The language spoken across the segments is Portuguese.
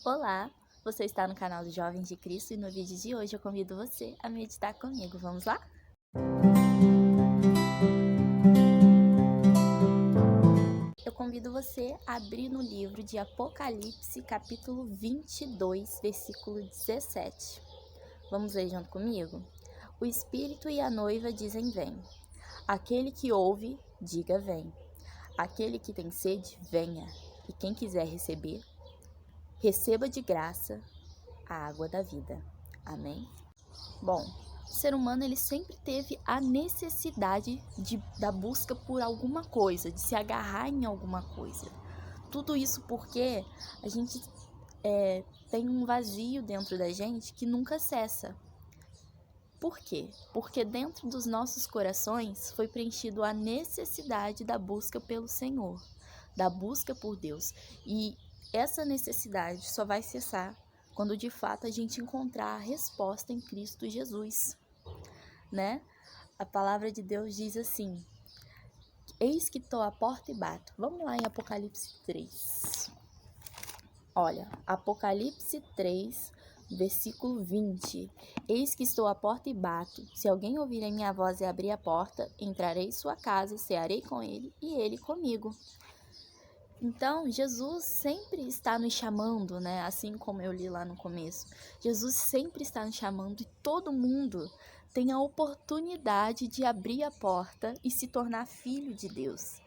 Olá, você está no canal dos Jovens de Cristo e no vídeo de hoje eu convido você a meditar comigo. Vamos lá? Eu convido você a abrir no livro de Apocalipse, capítulo 22, versículo 17. Vamos ler junto comigo? O Espírito e a noiva dizem vem. Aquele que ouve, diga vem. Aquele que tem sede, venha. E quem quiser receber, receba de graça a água da vida. Amém? Bom, o ser humano ele sempre teve a necessidade da busca por alguma coisa, de se agarrar em alguma coisa. Tudo isso porque a gente tem um vazio dentro da gente que nunca cessa. Por quê? Porque dentro dos nossos corações foi preenchido a necessidade da busca pelo Senhor, da busca por Deus. E essa necessidade só vai cessar quando de fato a gente encontrar a resposta em Cristo Jesus, né? A palavra de Deus diz assim: eis que estou à porta e bato. Vamos lá em Apocalipse 3. Olha, Apocalipse 3, versículo 20. Eis que estou à porta e bato. Se alguém ouvir a minha voz e abrir a porta, entrarei em sua casa, cearei com ele e ele comigo. Então, Jesus sempre está nos chamando, né? Assim como eu li lá no começo. Jesus sempre está nos chamando e todo mundo tem a oportunidade de abrir a porta e se tornar filho de Deus.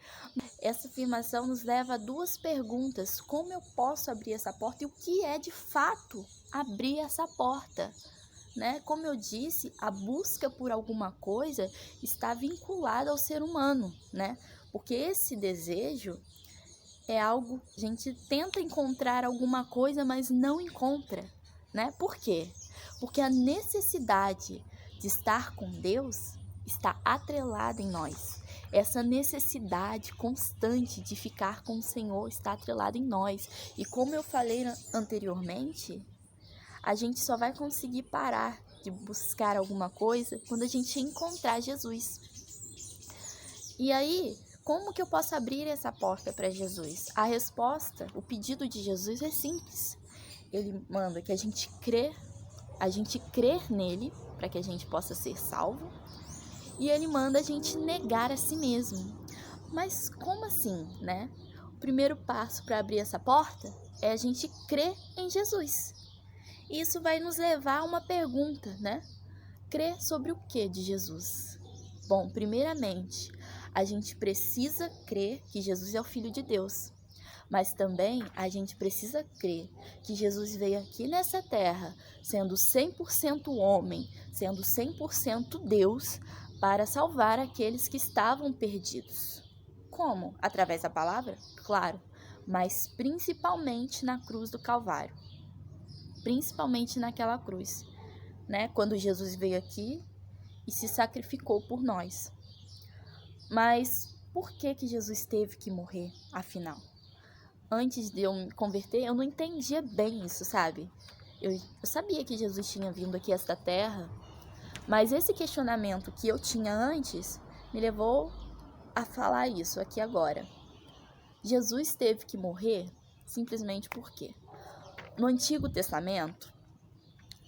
Essa afirmação nos leva a duas perguntas: como eu posso abrir essa porta e o que é de fato abrir essa porta? Né? Como eu disse, a busca por alguma coisa está vinculada ao ser humano, né? Porque esse desejo é algo, a gente tenta encontrar alguma coisa, mas não encontra, né? Por quê? Porque a necessidade de estar com Deus está atrelada em nós. Essa necessidade constante de ficar com o Senhor está atrelada em nós. E como eu falei anteriormente, a gente só vai conseguir parar de buscar alguma coisa quando a gente encontrar Jesus. E aí, como que eu posso abrir essa porta para Jesus? A resposta, o pedido de Jesus é simples. Ele manda que a gente crer nele para que a gente possa ser salvo. E ele manda a gente negar a si mesmo. Mas como assim, né? O primeiro passo para abrir essa porta é a gente crer em Jesus. Isso vai nos levar a uma pergunta, né? Crer sobre o que de Jesus? Bom, primeiramente, a gente precisa crer que Jesus é o Filho de Deus. Mas também a gente precisa crer que Jesus veio aqui nessa terra, sendo 100% homem, sendo 100% Deus, para salvar aqueles que estavam perdidos. Como? Através da palavra? Claro, mas principalmente na cruz do Calvário. Principalmente naquela cruz, né? Quando Jesus veio aqui e se sacrificou por nós. Mas por que Jesus teve que morrer, afinal? Antes de eu me converter, eu não entendia bem isso, sabe? Eu sabia que Jesus tinha vindo aqui a esta terra, mas esse questionamento que eu tinha antes me levou a falar isso aqui agora. Jesus teve que morrer simplesmente porque no Antigo Testamento,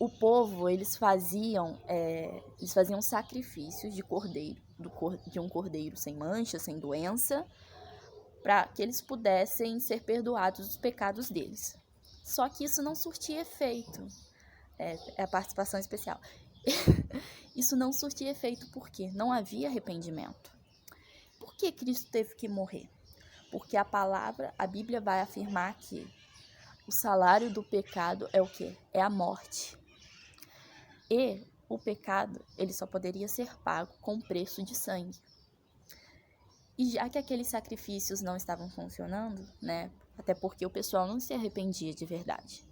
o povo, eles faziam sacrifícios de cordeiro, de um cordeiro sem mancha, sem doença, para que eles pudessem ser perdoados dos pecados deles. Só que isso não surtia efeito. É a participação especial. Isso não surtia efeito porque não havia arrependimento. Por que Cristo teve que morrer? Porque a Bíblia vai afirmar que o salário do pecado é o quê? É a morte. E o pecado, ele só poderia ser pago com preço de sangue. E já que aqueles sacrifícios não estavam funcionando, né? Até porque o pessoal não se arrependia de verdade.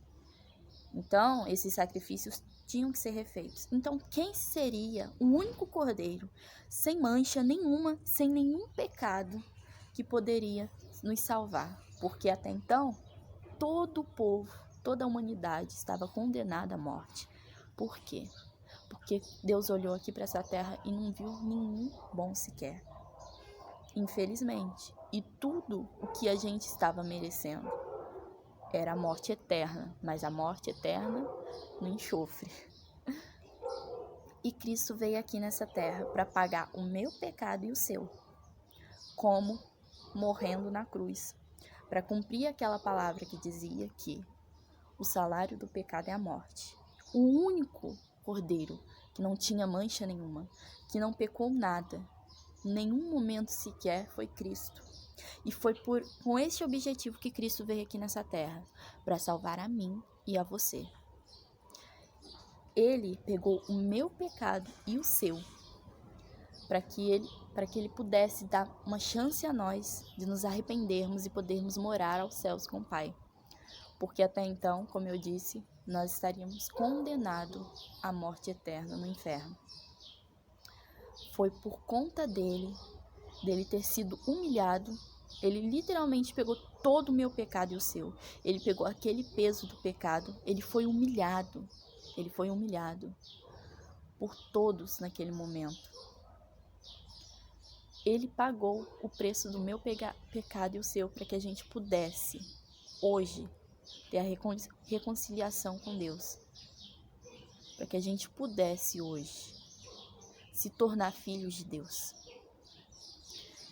Então, esses sacrifícios tinham que ser refeitos. Então, quem seria o único cordeiro, sem mancha nenhuma, sem nenhum pecado, que poderia nos salvar? Porque até então, todo o povo, toda a humanidade estava condenada à morte. Por quê? Porque Deus olhou aqui para essa terra e não viu nenhum bom sequer. Infelizmente. E tudo o que a gente estava merecendo. era a morte eterna, mas a morte eterna no enxofre. E Cristo veio aqui nessa terra para pagar o meu pecado e o seu, como morrendo na cruz, para cumprir aquela palavra que dizia que o salário do pecado é a morte. O único cordeiro que não tinha mancha nenhuma, que não pecou nada, em nenhum momento sequer, foi Cristo. E foi com esse objetivo que Cristo veio aqui nessa terra, para salvar a mim e a você. Ele pegou o meu pecado e o seu, para que ele pudesse dar uma chance a nós de nos arrependermos e podermos morar aos céus com o Pai. Porque até então, como eu disse, nós estaríamos condenados à morte eterna no inferno. Foi por conta dele ter sido humilhado, ele literalmente pegou todo o meu pecado e o seu. Ele pegou aquele peso do pecado, ele foi humilhado por todos naquele momento. Ele pagou o preço do meu pecado e o seu para que a gente pudesse, hoje, ter a reconciliação com Deus. Para que a gente pudesse, hoje, se tornar filhos de Deus.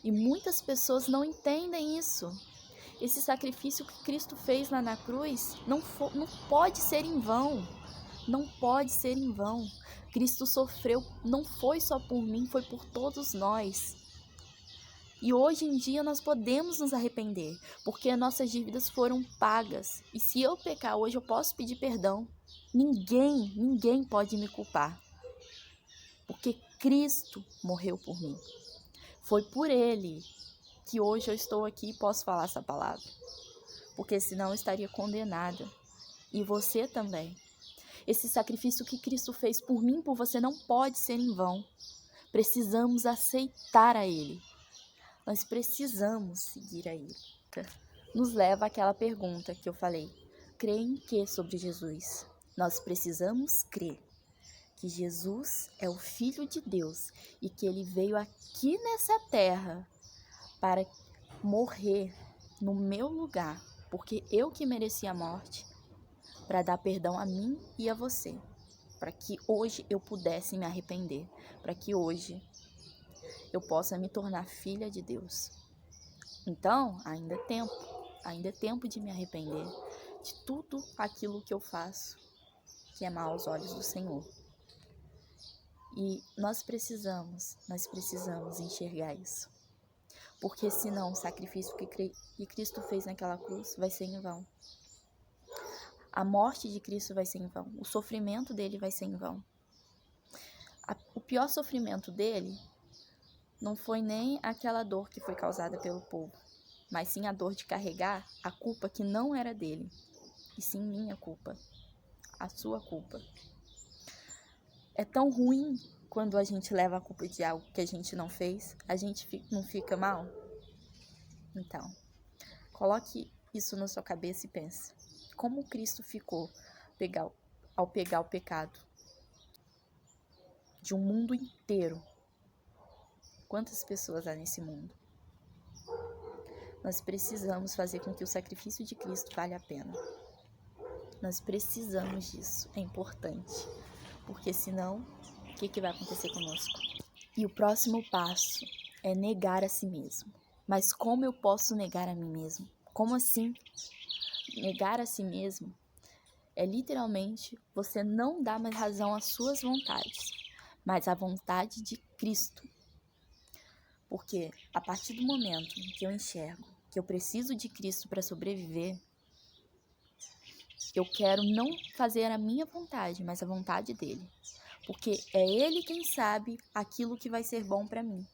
E muitas pessoas não entendem isso. Esse sacrifício que Cristo fez lá na cruz não pode ser em vão. Não pode ser em vão. Cristo sofreu, não foi só por mim, foi por todos nós. E hoje em dia nós podemos nos arrepender, porque as nossas dívidas foram pagas. E se eu pecar hoje, eu posso pedir perdão. Ninguém pode me culpar. Porque Cristo morreu por mim. Foi por Ele que hoje eu estou aqui e posso falar essa palavra. Porque senão eu estaria condenada. E você também. Esse sacrifício que Cristo fez por mim, por você, não pode ser em vão. Precisamos aceitar a Ele. Nós precisamos seguir a Ele. Nos leva àquela pergunta que eu falei. Crê em que sobre Jesus? Nós precisamos crer que Jesus é o Filho de Deus e que Ele veio aqui nessa terra para morrer no meu lugar, porque eu que mereci a morte, para dar perdão a mim e a você, para que hoje eu pudesse me arrepender, para que hoje eu possa me tornar filha de Deus. Então, ainda é tempo de me arrepender de tudo aquilo que eu faço que é mal aos olhos do Senhor. E nós precisamos enxergar isso. Porque senão o sacrifício que Cristo fez naquela cruz vai ser em vão. A morte de Cristo vai ser em vão. O sofrimento dele vai ser em vão. O pior sofrimento dele não foi nem aquela dor que foi causada pelo povo, mas sim a dor de carregar a culpa que não era dele, e sim minha culpa, a sua culpa. É tão ruim quando a gente leva a culpa de algo que a gente não fez, a gente não fica mal? Então, coloque isso na sua cabeça e pense. Como Cristo ficou ao pegar o pecado de um mundo inteiro? Quantas pessoas há nesse mundo? Nós precisamos fazer com que o sacrifício de Cristo valha a pena. Nós precisamos disso, é importante. Porque senão, o que vai acontecer conosco? E o próximo passo é negar a si mesmo. Mas como eu posso negar a mim mesmo? Como assim? Negar a si mesmo é literalmente você não dar mais razão às suas vontades, mas à vontade de Cristo. Porque a partir do momento que eu enxergo que eu preciso de Cristo para sobreviver, eu quero não fazer a minha vontade, mas a vontade dele. Porque é ele quem sabe aquilo que vai ser bom para mim.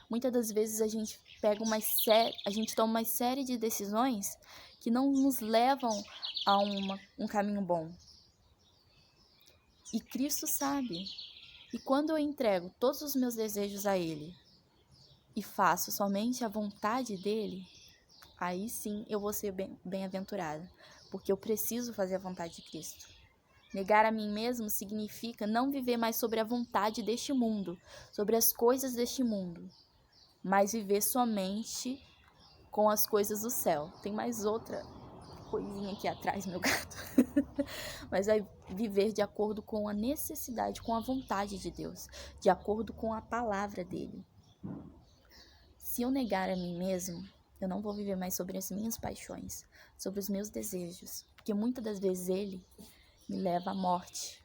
Muitas das vezes a gente toma uma série de decisões que não nos levam a um caminho bom. E Cristo sabe. E quando eu entrego todos os meus desejos a Ele e faço somente a vontade dEle, aí sim eu vou ser bem-aventurada, porque eu preciso fazer a vontade de Cristo. Negar a mim mesmo significa não viver mais sobre a vontade deste mundo, sobre as coisas deste mundo, mas viver somente com as coisas do céu. Tem mais outra coisinha aqui atrás, meu gato. Mas vai viver de acordo com a necessidade, com a vontade de Deus, de acordo com a palavra dele. Se eu negar a mim mesmo, eu não vou viver mais sobre as minhas paixões, sobre os meus desejos, porque muitas das vezes ele me leva à morte.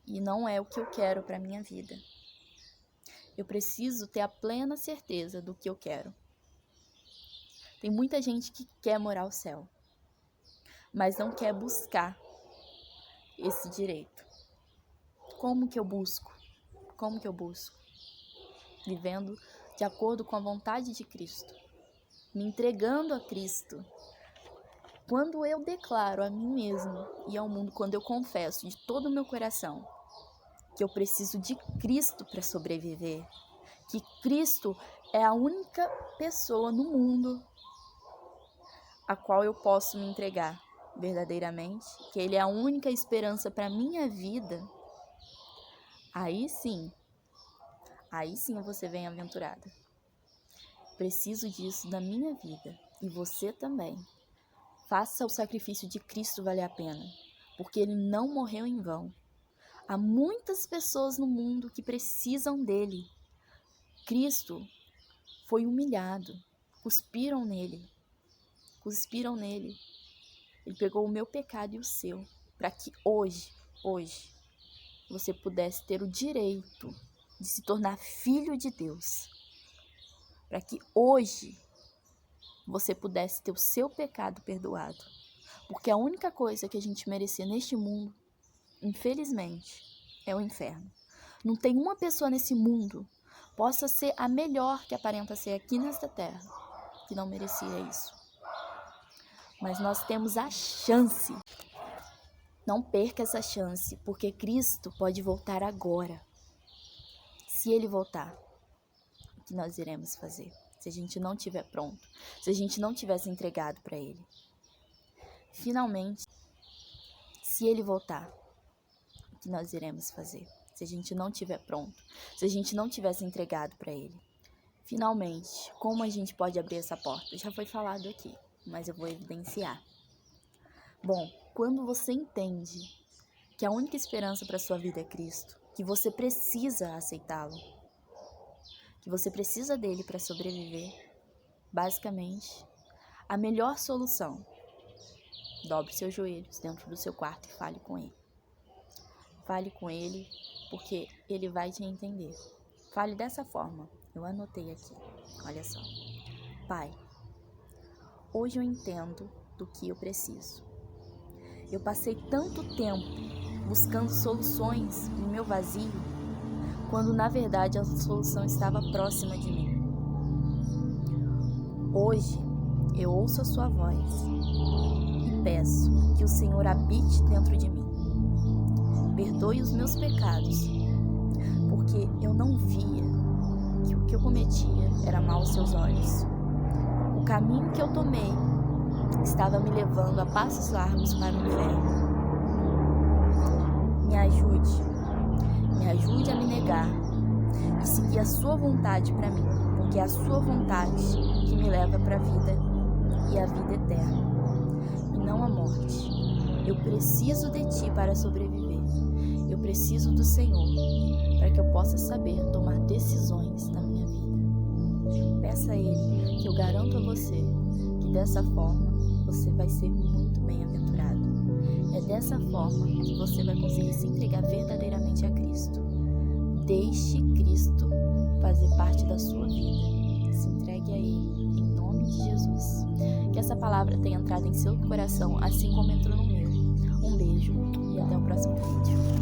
E não é o que eu quero para minha vida. Eu preciso ter a plena certeza do que eu quero. Tem muita gente que quer morar ao céu, mas não quer buscar esse direito. Como que eu busco? Como que eu busco? Vivendo de acordo com a vontade de Cristo, me entregando a Cristo. Quando eu declaro a mim mesmo e ao mundo, quando eu confesso de todo o meu coração que eu preciso de Cristo para sobreviver, que Cristo é a única pessoa no mundo a qual eu posso me entregar verdadeiramente, que Ele é a única esperança para a minha vida, aí sim eu vou ser bem-aventurada. Preciso disso na minha vida, e você também. Faça o sacrifício de Cristo valer a pena, porque Ele não morreu em vão. Há muitas pessoas no mundo que precisam dele. Cristo foi humilhado, cuspiram nele. Ele pegou o meu pecado e o seu, para que hoje, você pudesse ter o direito de se tornar filho de Deus. Para que hoje você pudesse ter o seu pecado perdoado. Porque a única coisa que a gente merecia neste mundo, infelizmente, é o inferno. Não tem uma pessoa nesse mundo, possa ser a melhor que aparenta ser aqui nesta terra, que não merecia isso. Mas nós temos a chance. Não perca essa chance, porque Cristo pode voltar agora. Se Ele voltar, o que nós iremos fazer? Se a gente não estiver pronto, se a gente não tivesse entregado para Ele. Finalmente, se Ele voltar, o que nós iremos fazer? Se a gente não estiver pronto, se a gente não tivesse entregado para Ele. Finalmente, como a gente pode abrir essa porta? Já foi falado aqui, mas eu vou evidenciar. Bom, quando você entende que a única esperança para a sua vida é Cristo, que você precisa aceitá-lo, que você precisa dele para sobreviver, basicamente, a melhor solução: dobre seus joelhos dentro do seu quarto e fale com ele. Fale com ele, porque ele vai te entender. Fale dessa forma. Eu anotei aqui. Olha só. Pai, hoje eu entendo do que eu preciso. Eu passei tanto tempo buscando soluções no meu vazio, quando na verdade a solução estava próxima de mim. Hoje eu ouço a sua voz e peço que o Senhor habite dentro de mim. Perdoe os meus pecados, porque eu não via que o que eu cometia era mal aos seus olhos. O caminho que eu tomei estava me levando a passos largos para o inferno. Me ajude a me negar e seguir a sua vontade para mim, porque é a sua vontade que me leva para a vida e a vida eterna, e não a morte. Eu preciso de ti para sobreviver. Eu preciso do Senhor para que eu possa saber tomar decisões na minha vida. Peça a Ele, que eu garanto a você que dessa forma você vai ser muito bem-aventurado. É dessa forma que você vai conseguir se entregar verdadeiramente a Cristo. Deixe Cristo fazer parte da sua vida. Se entregue a Ele, em nome de Jesus. Que essa palavra tenha entrado em seu coração, assim como entrou no meu. Um beijo e até o próximo vídeo.